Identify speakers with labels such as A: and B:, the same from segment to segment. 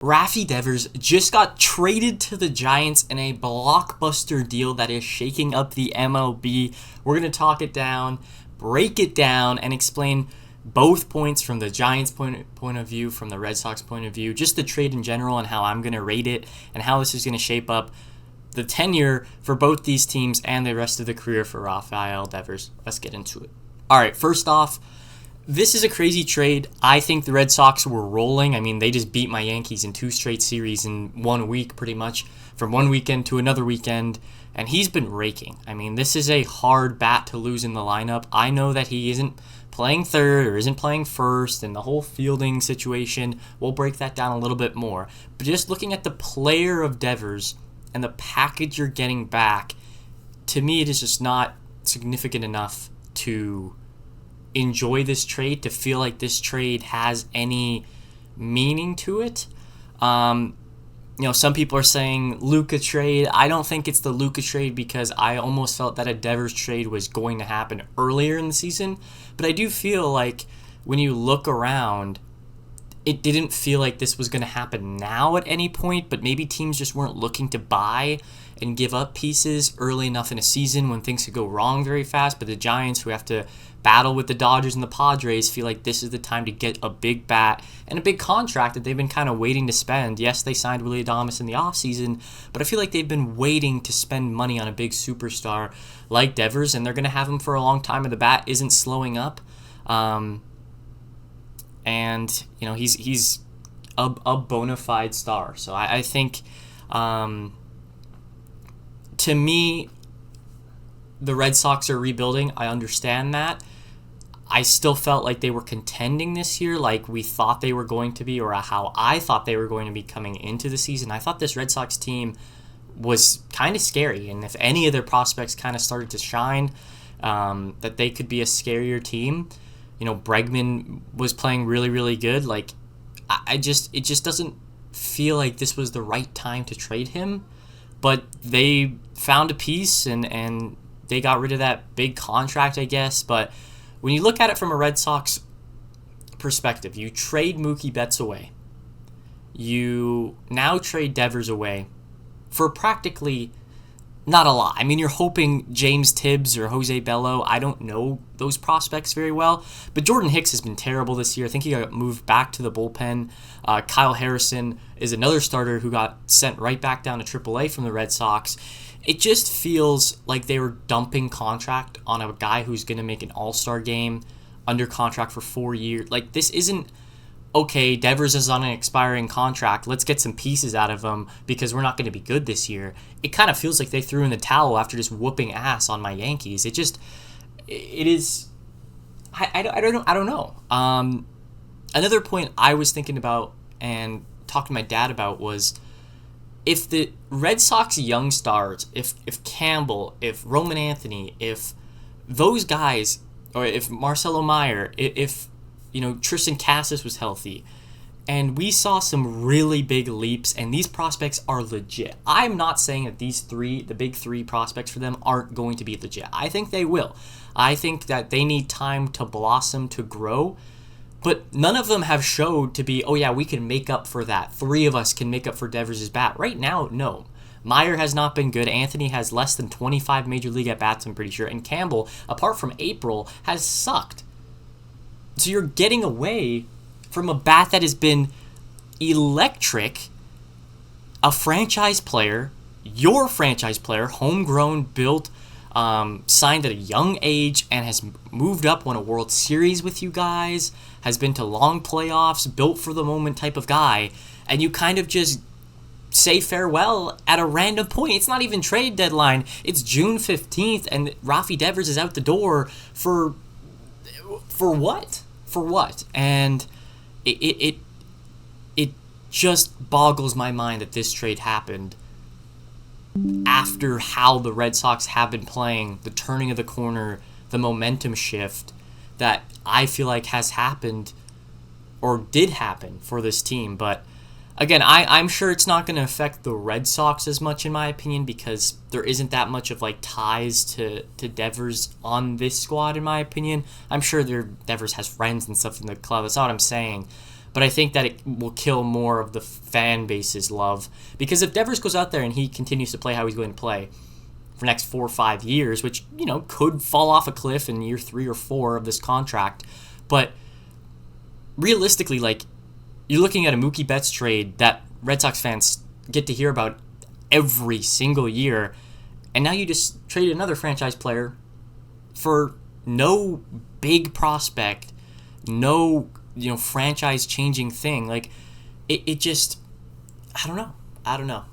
A: Rafi Devers just got traded to the Giants in a blockbuster deal that is shaking up the MLB. We're going to talk it down, break it down, and explain both points from the Giants' point of view, from the Red Sox point of view, just the trade in general and how I'm going to rate it and how this is going to shape up the tenure for both these teams and the rest of the career for RAFAEL Devers. Let's get into it. All right, first off, this is a crazy trade. I think the Red Sox were rolling. I mean, they just beat my Yankees in 2 straight series in 1 week, pretty much, from one weekend to another weekend, and he's been raking. I mean, this is a hard bat to lose in the lineup. I know that he isn't playing third or isn't playing first, and the whole fielding situation, we'll break that down a little bit more. But just looking at the player of Devers and the package you're getting back, to me, it is just not significant enough to enjoy this trade, to feel like this trade has any meaning to it. Some people are saying Luka trade. I don't think it's the Luka trade because I almost felt that a Devers trade was going to happen earlier in the season. But I do feel like when you look around, it didn't feel like this was going to happen now at any point, but maybe teams just weren't looking to buy and give up pieces early enough in a season when things could go wrong very fast. But the Giants, who have to battle with the Dodgers and the Padres, feel like this is the time to get a big bat and a big contract that they've been kind of waiting to spend. Yes, they signed Willie Adames in the offseason, but I feel like they've been waiting to spend money on a big superstar like Devers, and they're going to have him for a long time, and the bat isn't slowing up. He's a bona fide star. So I think, to me, the Red Sox are rebuilding. I understand that. I still felt like they were contending this year like we thought they were going to be, or how I thought they were going to be coming into the season. I thought this Red Sox team was kind of scary, and if any of their prospects kind of started to shine, that they could be a scarier team. Bregman was playing really, really good. It just doesn't feel like this was the right time to trade him. But they found a piece and they got rid of that big contract, I guess. But when you look at it from a Red Sox perspective, you trade Mookie Betts away. You now trade Devers away for practically not a lot. I mean, you're hoping James Tibbs or Jose Bello. I don't know those prospects very well. But Jordan Hicks has been terrible this year. I think he got moved back to the bullpen. Kyle Harrison is another starter who got sent right back down to AAA from the Red Sox. It just feels like they were dumping contract on a guy who's going to make an all-star game under contract for 4 years. Like, this isn't, okay, Devers is on an expiring contract, let's get some pieces out of him because we're not going to be good this year. It kind of feels like they threw in the towel after just whooping ass on my Yankees. I don't know. Another point I was thinking about and talking to my dad about was, if the Red Sox young stars, if Campbell, if Roman Anthony, if those guys, or if Marcelo Meyer, if Tristan Cassis was healthy, and we saw some really big leaps, and these prospects are legit. I'm not saying that these three, the big 3 prospects for them, aren't going to be legit. I think they will. I think that they need time to blossom, to grow. But none of them have showed to be, oh yeah, we can make up for that. 3 of us can make up for Devers' bat. Right now, no. Meyer has not been good. Anthony has less than 25 Major League at-bats, I'm pretty sure. And Campbell, apart from April, has sucked. So you're getting away from a bat that has been electric, a franchise player, your franchise player, homegrown, built, signed at a young age, and has moved up, won a World Series with you guys, has been to long playoffs, built for the moment type of guy, and you kind of just say farewell at a random point. It's not even trade deadline. It's June 15th, and Rafi Devers is out the door for what? For what? And it just boggles my mind that this trade happened after how the Red Sox have been playing, the turning of the corner, the momentum shift that I feel like has happened or did happen for this team. But again, I'm sure it's not going to affect the Red Sox as much, in my opinion, because there isn't that much of ties to Devers on this squad, in my opinion. I'm sure Devers has friends and stuff in the club. That's not what I'm saying. but I think that it will kill more of the fan base's love. Because if Devers goes out there and he continues to play how he's going to play for the next 4 or 5 years, which, could fall off a cliff in year 3 or 4 of this contract, but realistically, like, you're looking at a Mookie Betts trade that Red Sox fans get to hear about every single year, and now you just traded another franchise player for no big prospect, no franchise changing thing. Like, it just, I don't know.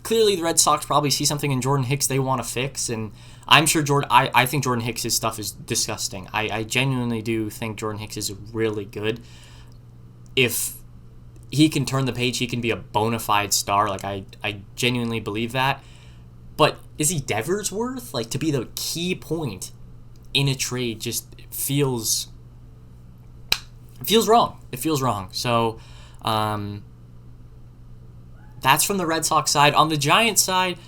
A: Clearly the Red Sox probably see something in Jordan Hicks they want to fix, and I'm sure I think Jordan Hicks' stuff is disgusting. I genuinely do think Jordan Hicks is really good. If he can turn the page, he can be a bona fide star. Like, I genuinely believe that. But is he Devers worth? Like, to be the key point in a trade just feels wrong. It feels wrong. So, that's from the Red Sox side. On the Giants side,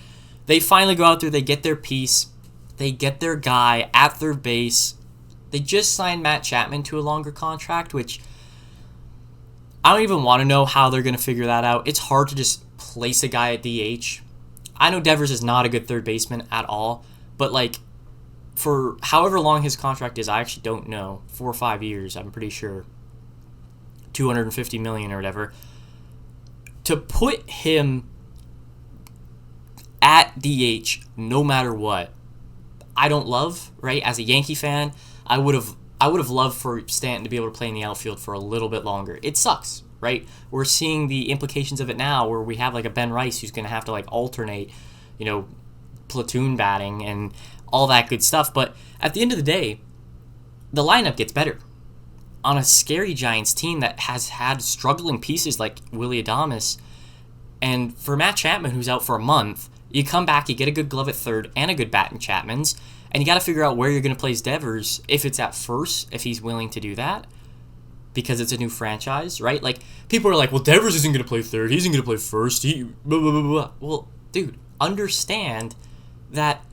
A: they finally go out there, they get their piece, they get their guy at third base. They just signed Matt Chapman to a longer contract, which I don't even want to know how they're going to figure that out. It's hard to just place a guy at DH. I know Devers is not a good third baseman at all, but like, for however long his contract is, I actually don't know, 4 or 5 years, I'm pretty sure, $250 million or whatever, to put him at DH no matter what, I don't love, right? As a Yankee fan, I would have loved for Stanton to be able to play in the outfield for a little bit longer. It sucks, right? We're seeing the implications of it now, where we have like a Ben Rice who's going to have to like alternate, platoon batting and all that good stuff. But at the end of the day, the lineup gets better on a scary Giants team that has had struggling pieces like Willy Adames. And for Matt Chapman, who's out for a month, you come back, you get a good glove at third and a good bat in Chapman's, and you got to figure out where you're going to place Devers, if it's at first, if he's willing to do that, because it's a new franchise, right? Like, people are like, well, Devers isn't going to play third, he isn't going to play first, blah, blah, blah, blah. Well, dude, understand that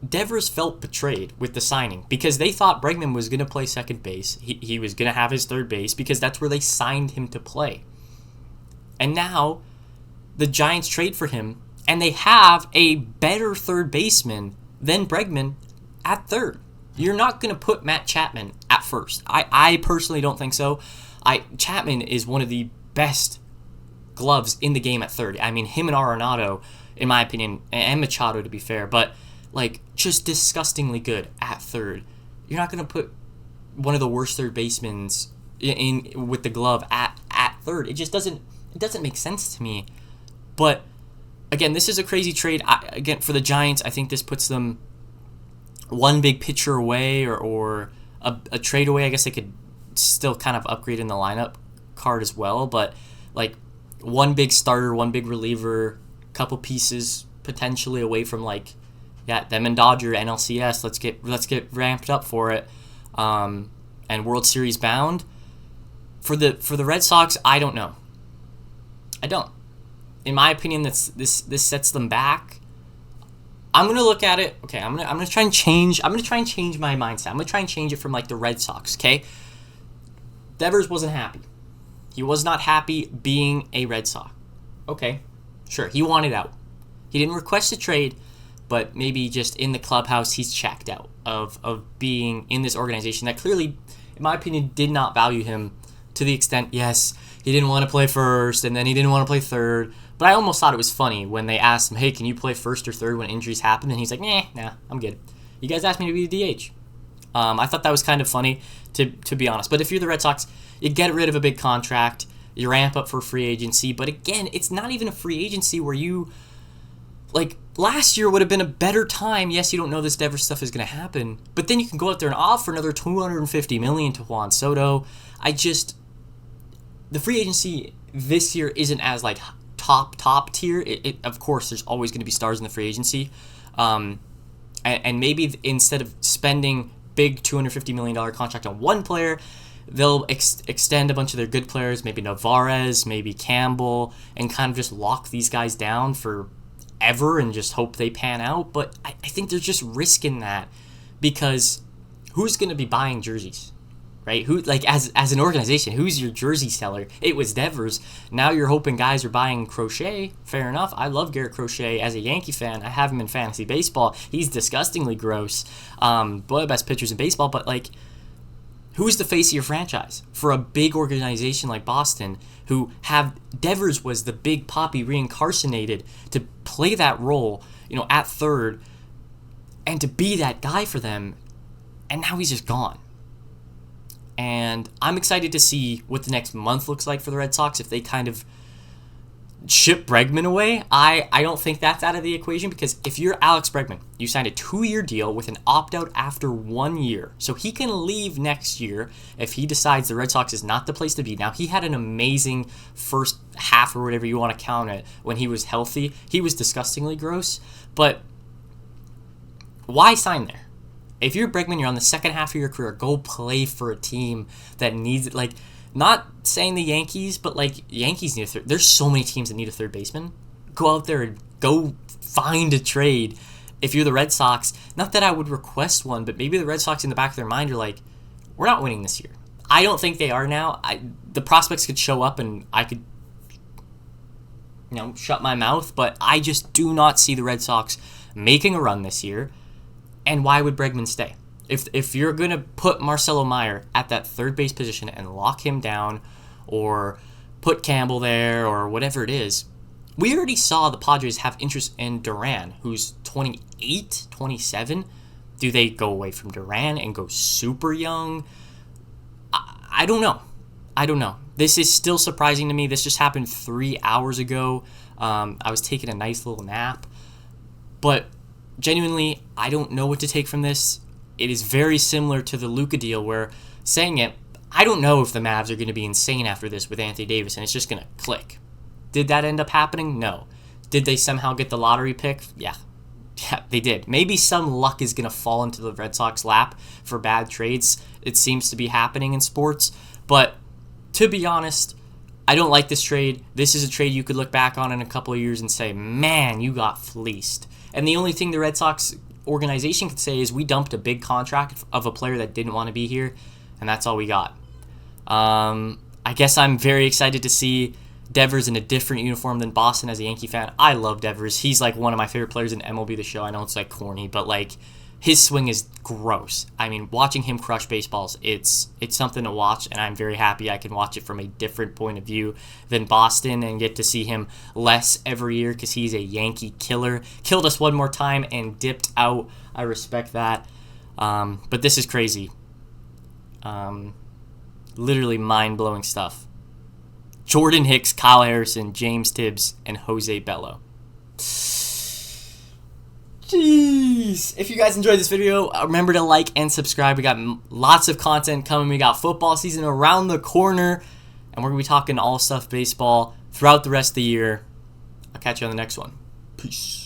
A: Devers felt betrayed with the signing, because they thought Bregman was going to play second base. He was going to have his third base because that's where they signed him to play. And now the Giants trade for him, and they have a better third baseman than Bregman at third. You're not going to put Matt Chapman at first. I personally don't think so. Chapman is one of the best gloves in the game at third. I mean, him and Arenado, in my opinion, and Machado to be fair, but like, just disgustingly good at third. You're not going to put one of the worst third basemen in with the glove at third. It just doesn't make sense to me. But again, this is a crazy trade. Again, for the Giants, I think this puts them one big pitcher away, or a trade away. I guess they could still kind of upgrade in the lineup card as well. But like, one big starter, one big reliever, couple pieces potentially away from like, them and Dodger, NLCS. Let's get ramped up for it, and World Series bound. For the Red Sox, I don't know. I don't. In my opinion, this sets them back. I'm gonna look at it. Okay, I'm gonna try and change. I'm gonna try and change my mindset. I'm gonna try and change it from like the Red Sox. Okay, Devers wasn't happy. He was not happy being a Red Sox. Okay, sure, he wanted out. He didn't request a trade, but maybe just in the clubhouse, he's checked out of being in this organization that clearly, in my opinion, did not value him to the extent, yes, he didn't want to play first, and then he didn't want to play third. But I almost thought it was funny when they asked him, hey, can you play first or third when injuries happen? And he's like, nah, I'm good. You guys asked me to be the DH. I thought that was kind of funny, to be honest. But if you're the Red Sox, you get rid of a big contract, you ramp up for free agency. But again, it's not even a free agency where you, like, last year would have been a better time. Yes, you don't know this Devers stuff is going to happen, but then you can go out there and offer another $250 million to Juan Soto. The free agency this year isn't as like top tier. Of course, there's always going to be stars in the free agency, and maybe instead of spending big $250 million contract on one player, they'll extend a bunch of their good players, maybe Navarez, maybe Campbell, and kind of just lock these guys down for ever and just hope they pan out. But I think there's just risk in that, because who's going to be buying jerseys right? Who, like, as an organization, who's your jersey seller? It was Devers. Now you're hoping guys are buying Crochet. Fair enough. I love Garrett Crochet as a Yankee fan. I have him in fantasy baseball. He's disgustingly gross. One of the best pitchers in baseball. But, like, who's the face of your franchise for a big organization like Boston who have Devers was the big poppy reincarnated to play that role, at third and to be that guy for them, and now he's just gone. And I'm excited to see what the next month looks like for the Red Sox if they kind of ship Bregman away. I don't think that's out of the equation, because if you're Alex Bregman, you signed a 2-year deal with an opt-out after 1 year. So he can leave next year if he decides the Red Sox is not the place to be. Now, he had an amazing first half, or whatever you want to count it, when he was healthy. He was disgustingly gross. But why sign there? If you're Bregman, you're on the second half of your career. Go play for a team that needs it. Like, not saying the Yankees, but, like, Yankees need a third. There's so many teams that need a third baseman. Go out there and go find a trade. If you're the Red Sox, not that I would request one, but maybe the Red Sox in the back of their mind are like, we're not winning this year. I don't think they are now. The prospects could show up and I could, shut my mouth, but I just do not see the Red Sox making a run this year. And why would Bregman stay? If you're going to put Marcelo Meyer at that third base position and lock him down, or put Campbell there, or whatever it is, we already saw the Padres have interest in Duran, who's 28, 27. Do they go away from Duran and go super young? I don't know. This is still surprising to me. This just happened 3 hours ago. I was taking a nice little nap. But genuinely, I don't know what to take from this. It is very similar to the Luka deal, where saying it, I don't know if the Mavs are going to be insane after this with Anthony Davis and it's just going to click. Did that end up happening? No. Did they somehow get the lottery pick? Yeah, they did. Maybe some luck is going to fall into the Red Sox lap for bad trades. It seems to be happening in sports. But to be honest, I don't like this trade. This is a trade you could look back on in a couple of years and say, man, you got fleeced. And the only thing the Red Sox organization could say is we dumped a big contract of a player that didn't want to be here, and that's all we got. I guess I'm very excited to see Devers in a different uniform than Boston as a Yankee fan. I love Devers. He's like one of my favorite players in MLB The Show. I know it's like corny, but like his swing is gross. I mean, watching him crush baseballs, it's something to watch, and I'm very happy I can watch it from a different point of view than Boston and get to see him less every year because he's a Yankee killer. Killed us one more time and dipped out. I respect that. But this is crazy. Literally mind-blowing stuff. Jordan Hicks, Kyle Harrison, James Tibbs, and Jose Bello. Jeez. If you guys enjoyed this video, remember to like and subscribe. We got lots of content coming. We got football season around the corner, and we're going to be talking all stuff baseball throughout the rest of the year. I'll catch you on the next one. Peace.